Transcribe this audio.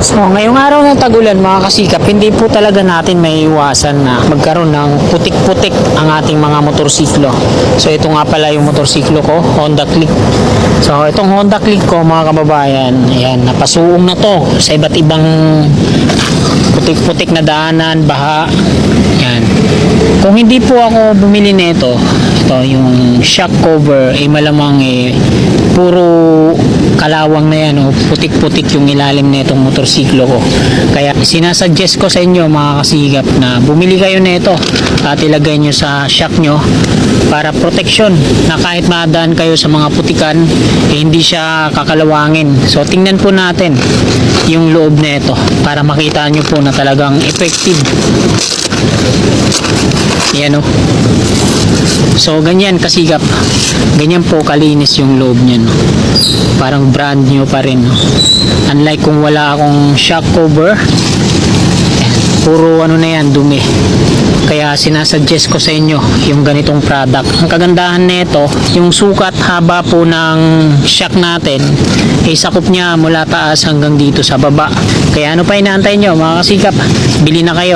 So ngayong araw ng tagulan mga kasikap, hindi po talaga natin may iwasan na magkaroon ng putik-putik ang ating mga motorsiklo. So ito nga pala yung motorsiklo ko, Honda Click. So itong Honda Click ko mga kababayan, ayan, napasuong na to sa iba't ibang putik-putik na daanan, baha. Ayan. Kung hindi po ako bumili nito, ito yung shock cover, malamang puro kalawang na yan o putik-putik yung ilalim nitong motorsiklo ko. Kaya sinasuggest ko sa inyo mga kasigap na bumili kayo nito at ilagay nyo sa shock nyo para protection na kahit madaan kayo sa mga putikan, hindi siya kakalawangin. So tingnan po natin yung loob nito para makita nyo po na talagang effective. Yan o. So ganyan kasigap, ganyan po kalinis yung loob niya, no? Parang brand new pa rin, no? Unlike kung wala akong shock cover, puro ano na yan, dumi. Kaya sinasuggest ko sa inyo yung ganitong product. Ang kagandahan nito, yung sukat haba po ng shock natin, sakop niya mula taas hanggang dito sa baba. Kaya ano pa inaantay nyo mga kasikap, bili na kayo.